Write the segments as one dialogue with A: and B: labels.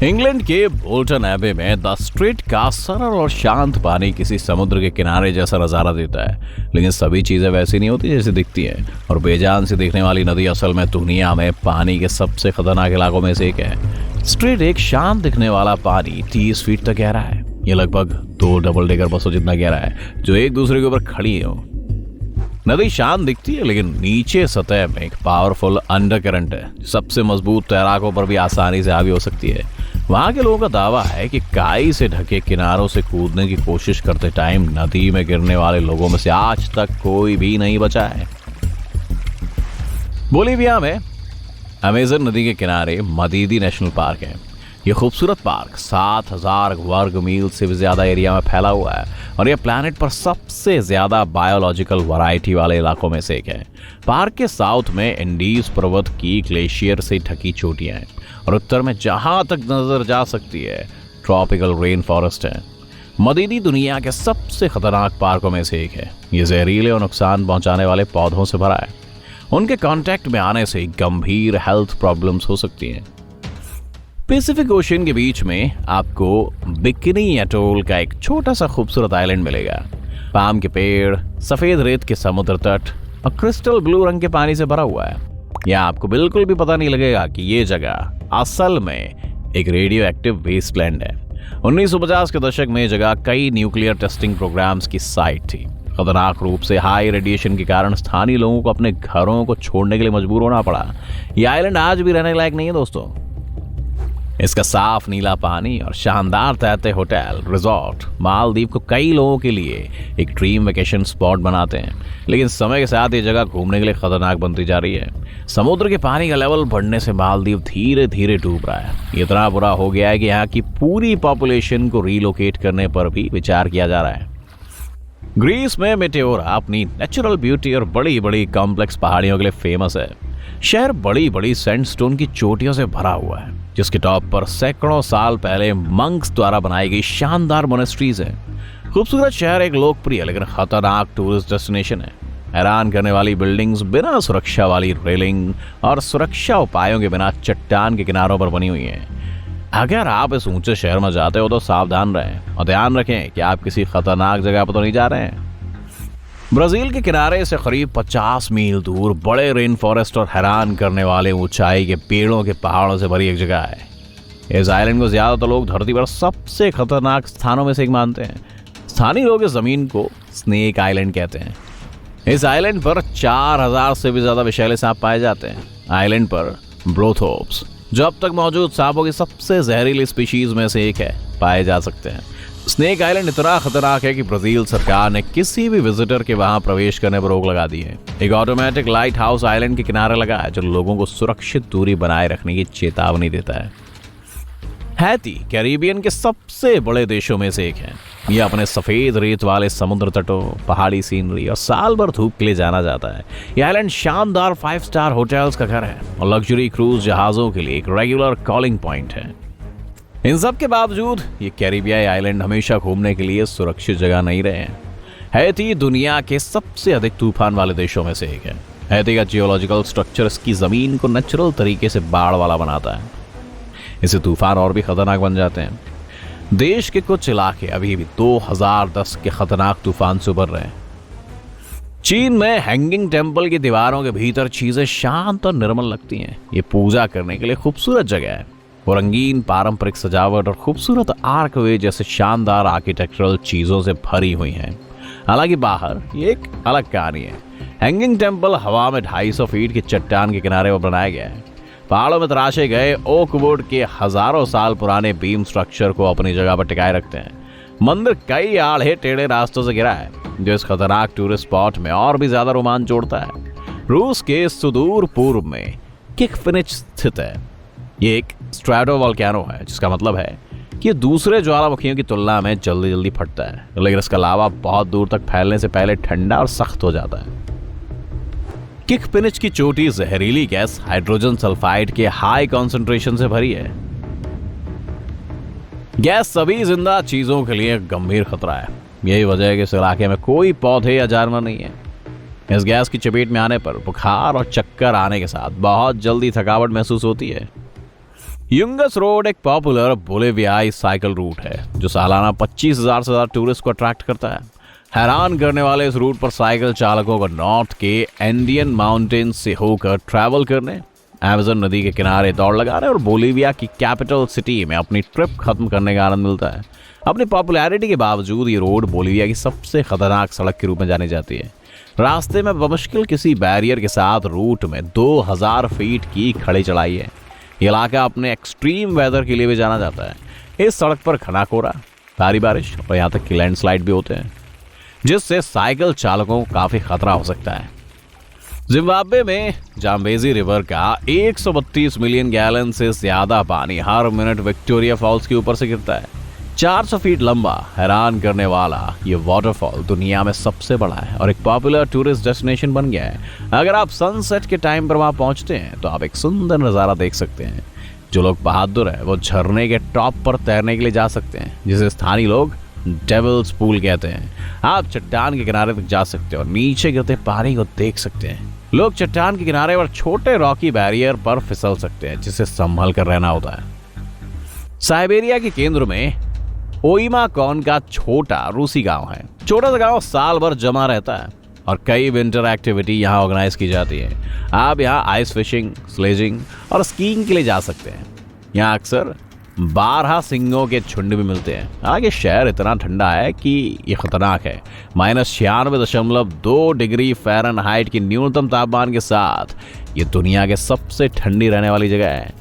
A: England के Bolton एबे में द स्ट्रेट का सरल और शांत पानी किसी समुद्र के किनारे जैसा नजारा देता है। लेकिन सभी चीजें वैसी नहीं होती जैसे दिखती हैं, और बेजान से दिखने वाली नदी असल में दुनिया में पानी के सबसे खतरनाक इलाकों में से एक है। स्ट्रेट एक शांत दिखने वाला पानी 30 फीट तक गहरा है। ये लगभग 2 डबल डेकर बसों जितना गहरा है जो एक दूसरे के ऊपर खड़ी हो। नदी शांत दिखती है, लेकिन नीचे सतह में एक पावरफुल अंडरकरंट है जो सबसे मजबूत तैराकों पर भी आसानी से हावी हो सकती है। वहां के लोगों का दावा है कि काई से ढके किनारों से कूदने की कोशिश करते टाइम नदी में गिरने वाले लोगों में से आज तक कोई भी नहीं बचा है। बोलीविया में अमेजन नदी के किनारे मदीदी नेशनल पार्क है। यह खूबसूरत पार्क 7000 वर्ग मील से भी ज्यादा एरिया में फैला हुआ है और यह प्लैनेट पर सबसे ज्यादा बायोलॉजिकल वैरायटी वाले इलाकों में से एक है। पार्क के साउथ में इंडीज पर्वत की ग्लेशियर से ढकी चोटियां हैं और उत्तर में जहां तक नजर जा सकती है ट्रॉपिकल रेन फॉरेस्ट है। मदीदी दुनिया के सबसे खतरनाक पार्कों में से एक है। ये जहरीले और नुकसान पहुंचाने वाले पौधों से भरा है। उनके कांटेक्ट में आने से गंभीर हेल्थ प्रॉब्लम्स हो सकती हैं। पैसिफिक ओशन के बीच में आपको बिकिनी एटोल का एक छोटा सा खूबसूरत आइलैंड मिलेगा। पाम के पेड़, सफेद रेत के समुद्र तट और क्रिस्टल ब्लू रंग के पानी से भरा हुआ है। यहाँ आपको बिल्कुल भी पता नहीं लगेगा कि ये जगह असल में एक रेडियो एक्टिव वेस्टलैंड है। 1950 के दशक में यह जगह कई न्यूक्लियर टेस्टिंग प्रोग्राम्स की साइट थी। खतरनाक रूप से हाई रेडिएशन के कारण स्थानीय लोगों को अपने घरों को छोड़ने के लिए मजबूर होना पड़ा। यह आइलैंड आज भी रहने लायक नहीं है दोस्तों। इसका साफ नीला पानी और शानदार तैरते होटल रिजॉर्ट मालदीव को कई लोगों के लिए एक ड्रीम वेकेशन स्पॉट बनाते हैं। लेकिन समय के साथ ये जगह घूमने के लिए खतरनाक बनती जा रही है। समुद्र के पानी का लेवल बढ़ने से मालदीव धीरे धीरे डूब रहा है। इतना बुरा हो गया है कि यहाँ की पूरी पॉपुलेशन को रिलोकेट करने पर भी विचार किया जा रहा है। ग्रीस में मेटेओरा अपनी नेचुरल ब्यूटी और बड़ी बड़ी कॉम्प्लेक्स पहाड़ियों के लिए फेमस है। शहर बड़ी बड़ी सैंडस्टोन की चोटियों से भरा हुआ है, जिसके टॉप पर सैकड़ों साल पहले मंक्स द्वारा बनाई गई शानदार मोनेस्ट्रीज हैं। खूबसूरत शहर एक लोकप्रिय लेकिन खतरनाक टूरिस्ट डेस्टिनेशन है। हैरान करने वाली बिल्डिंग्स बिना सुरक्षा वाली रेलिंग और सुरक्षा उपायों के बिना चट्टान के किनारों पर बनी हुई हैं। अगर आप इस ऊंचे शहर में जाते हो तो सावधान रहें और ध्यान रखें कि आप किसी खतरनाक जगह पर तो नहीं जा रहे हैं। ब्राजील के किनारे से करीब 50 मील दूर बड़े रेन फॉरेस्ट और हैरान करने वाले ऊंचाई के पेड़ों के पहाड़ों से भरी एक जगह है। इस आइलैंड को ज्यादातर लोग धरती पर सबसे खतरनाक स्थानों में से एक मानते हैं। स्थानीय लोग इस जमीन को स्नेक आइलैंड कहते हैं। इस आइलैंड पर 4000 से भी ज्यादा विषैले सांप पाए जाते हैं। आइलैंड पर ब्रोथोप्स, जो अब तक मौजूद सांपों की सबसे जहरीली स्पीशीज में से एक है, पाए जा सकते हैं। स्नेक आइलैंड इतना खतरनाक है कि ब्राजील सरकार ने किसी भी विजिटर के वहां प्रवेश करने पर रोक लगा दी है। एक ऑटोमेटिक लाइट हाउस आइलैंड के किनारे लगा है जो लोगों को सुरक्षित दूरी बनाए रखने की चेतावनी देता है। हैती कैरिबियन के सबसे बड़े देशों में से एक है। यह अपने सफेद रेत वाले समुद्र तटों, पहाड़ी सीनरी और साल भर धूप के लिए जाना जाता है। यह आइलैंड शानदार 5 स्टार होटल्स का घर है और लग्जरी क्रूज जहाजों के लिए एक रेगुलर कॉलिंग पॉइंट है। इन सब के बावजूद ये कैरिबियाई आइलैंड हमेशा घूमने के लिए सुरक्षित जगह नहीं रहे हैं। हैती दुनिया के सबसे अधिक तूफान वाले देशों में से एक है। हैती का जियोलॉजिकल स्ट्रक्चर इसकी जमीन को नेचुरल तरीके से बाढ़ वाला बनाता है। इससे तूफान और भी खतरनाक बन जाते हैं। देश के कुछ इलाके अभी भी 2010 के खतरनाक तूफान से उबर रहे हैं। चीन में हैंगिंग टेम्पल की दीवारों के भीतर चीजें शांत और निर्मल लगती हैं। ये पूजा करने के लिए खूबसूरत जगह है। वो रंगीन पारंपरिक सजावट और खूबसूरत आर्कवे जैसे शानदार आर्किटेक्चरल चीजों से भरी हुई हैं। हालांकि बाहर ये एक अलग कहानी है। हैंगिंग टेम्पल हवा में 250 फीट की चट्टान के किनारे पर बनाया गया है। पहाड़ों में तराशे गए ओक वुड के हजारों साल पुराने बीम स्ट्रक्चर को अपनी जगह पर टिकाए रखते हैं। मंदिर कई आड़े टेढ़े रास्तों से घिरा है जो इस खतरनाक टूरिस्ट स्पॉट में और भी ज्यादा रोमांच जोड़ता है। रूस के सुदूर पूर्व में किकफिनिच स्थित है। ये एक स्ट्रैटोवोल्केनो है, जिसका मतलब है कि दूसरे ज्वालामुखियों की तुलना में जल्दी जल्दी फटता है, लेकिन इसका लावा बहुत दूर तक फैलने से पहले ठंडा और सख्त हो जाता है। किकफिनिच की चोटी जहरीली गैस हाइड्रोजन सल्फाइड के हाई कॉन्सेंट्रेशन से भरी है। गैस सभी जिंदा चीजों के लिए गंभीर खतरा है। यही वजह है कि इस इलाके में कोई पौधे या जानवर नहीं है। इस गैस की चपेट में आने पर बुखार और चक्कर आने के साथ बहुत जल्दी थकावट महसूस होती है। युंगस रोड एक पॉपुलर बोलिवियाई साइकिल रूट है जो सालाना 25,000 से ज्यादा टूरिस्ट को अट्रैक्ट करता है। हैरान करने वाले इस रूट पर साइकिल चालकों को नॉर्थ के एंडियन माउंटेन्स से होकर ट्रैवल करने, अमेज़न नदी के किनारे दौड़ लगाने और बोलिविया की कैपिटल सिटी में अपनी ट्रिप खत्म करने का आनंद मिलता है। अपनी पॉपुलैरिटी के बावजूद ये रोड बोलिविया की सबसे खतरनाक सड़क के रूप में जानी जाती है। रास्ते में बमुश्किल किसी बैरियर के साथ रूट में 2000 फीट की खड़ी चढ़ाई है। ये इलाका अपने एक्सट्रीम वेदर के लिए भी जाना जाता है। इस सड़क पर घना कोहरा, भारी बारिश और यहाँ तक कि लैंडस्लाइड भी होते हैं, जिससे साइकिल चालकों को काफी खतरा हो सकता है। जिम्बाब्वे में जाम्बेजी रिवर का 132 मिलियन गैलन से ज्यादा पानी हर मिनट विक्टोरिया फॉल्स के ऊपर से गिरता है। 400 फीट लंबा हैरान करने वाला ये वाटरफॉल दुनिया में सबसे बड़ा है और एक पॉपुलर टूरिस्ट डेस्टिनेशन बन गया है। अगर आप सनसेट के टाइम पर वहां पहुंचते हैं तो आप एक सुंदर नज़ारा देख सकते हैं। जो लोग बहादुर हैं वो झरने के टॉप पर तैरने के लिए जा सकते हैं, जिसे स्थानीय लोग डेविल्स पूल कहते हैं। आप चट्टान के किनारे तक जा सकते हैं और नीचे गिरते पानी को देख सकते हैं। लोग चट्टान के किनारे और छोटे रॉकी बैरियर पर फिसल सकते हैं, जिसे संभल कर रहना होता है। साइबेरिया के केंद्र में ओइमाकॉन का छोटा रूसी गांव है। छोटा सा गांव साल भर जमा रहता है और कई विंटर एक्टिविटी यहाँ ऑर्गेनाइज की जाती है। आप यहाँ आइस फिशिंग, स्लेजिंग और स्कीइंग के लिए जा सकते हैं। यहाँ अक्सर 12 सिंगों के झुंड भी मिलते हैं। हालांकि शहर इतना ठंडा है कि ये खतरनाक है। -96.2 डिग्री फ़ारेनहाइट की न्यूनतम तापमान के साथ ये दुनिया के सबसे ठंडी रहने वाली जगह है।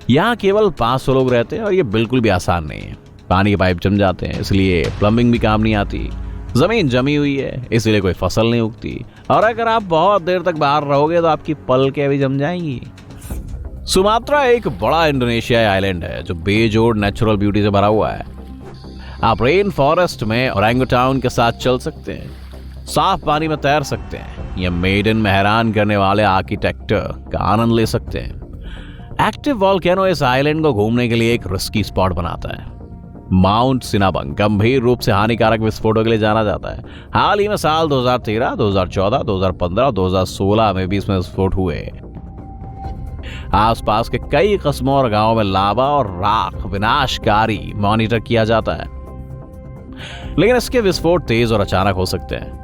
A: यहाँ केवल 500 लोग रहते हैं और ये बिल्कुल भी आसान नहीं है। पानी के पाइप जम जाते हैं, इसलिए प्लम्बिंग भी काम नहीं आती। जमीन जमी हुई है, इसलिए कोई फसल नहीं उगती और अगर आप बहुत देर तक बाहर रहोगे तो आपकी पलकें भी जम जाएंगी। सुमात्रा एक बड़ा इंडोनेशियाई आइलैंड है जो बेजोड़ नेचुरल ब्यूटी से भरा हुआ है। आप रेन फॉरेस्ट में ओरंगुटान के साथ चल सकते हैं, साफ पानी में तैर सकते हैं या मेडन में हैरान करने वाले आर्किटेक्चर का आनंद ले सकते हैं। एक्टिव वॉल्केनो इस आइलैंड को घूमने के लिए एक रिस्की स्पॉट बनाता है। माउंट सिनाबंग गंभीर रूप से हानिकारक विस्फोटों के लिए जाना जाता है। हाल ही में साल 2013, 2014, 2015, 2016 में भी इसमें विस्फोट हुए। आसपास के कई कस्बों और गांवों में लावा और राख विनाशकारी मॉनिटर किया जाता है, लेकिन इसके विस्फोट तेज और अचानक हो सकते हैं।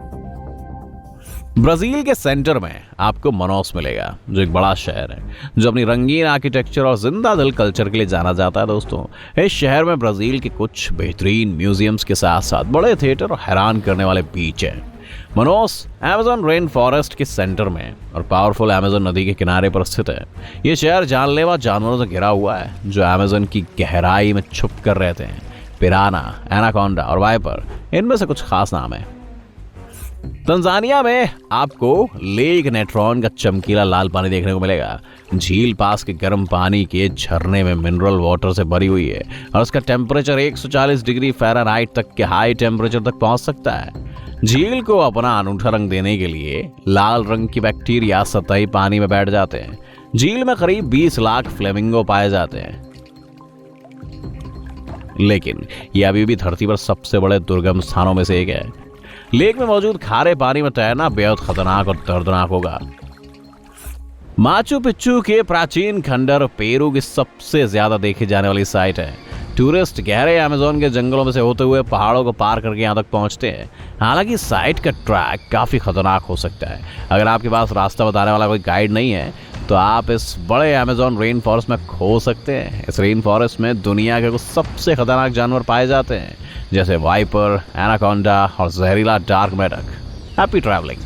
A: ब्राजील के सेंटर में आपको मनोस मिलेगा, जो एक बड़ा शहर है जो अपनी रंगीन आर्किटेक्चर और जिंदा दिल कल्चर के लिए जाना जाता है। दोस्तों, इस शहर में ब्राजील के कुछ बेहतरीन म्यूजियम्स के साथ साथ बड़े थिएटर और हैरान करने वाले बीच हैं। मनोस अमेज़न रेन फॉरेस्ट के सेंटर में और पावरफुल अमेज़न नदी के किनारे पर स्थित है। ये शहर जानलेवा जानवरों से घिरा हुआ है जो अमेज़न की गहराई में छुप कर रहते हैं। पिराना, एनाकोंडा और वाइपर इनमें से कुछ खास नाम है। तंजानिया में आपको लेक नेट्रॉन का चमकीला लाल पानी देखने को मिलेगा। झील पास के गर्म पानी के झरने में मिनरल वाटर से भरी हुई है और उसका टेम्परेचर 140 डिग्री फ़ारेनहाइट तक के हाई टेम्परेचर तक पहुंच सकता है। झील को अपना अनूठा रंग देने के लिए लाल रंग की बैक्टीरिया सतही पानी में बैठ जाते हैं। झील में करीब 20 लाख फ्लेमिंगो पाए जाते हैं, लेकिन यह अभी भी धरती पर सबसे बड़े दुर्गम स्थानों में से एक है। लेक में मौजूद खारे पानी में तैरना बेहद खतरनाक और दर्दनाक होगा। माचू पिच्चू के प्राचीन खंडर पेरू की सबसे ज्यादा देखी जाने वाली साइट है। टूरिस्ट गहरे अमेज़न के जंगलों में से होते हुए पहाड़ों को पार करके यहाँ तक पहुँचते हैं। हालांकि साइट का ट्रैक काफ़ी खतरनाक हो सकता है। अगर आपके पास रास्ता बताने वाला कोई गाइड नहीं है तो आप इस बड़े अमेज़न रेन फॉरेस्ट में खो सकते हैं। इस रेन फॉरेस्ट में दुनिया के कुछ सबसे खतरनाक जानवर पाए जाते हैं, जैसे वाइपर, एनाकोंडा और जहरीला डार्क मेढक। Happy travelling.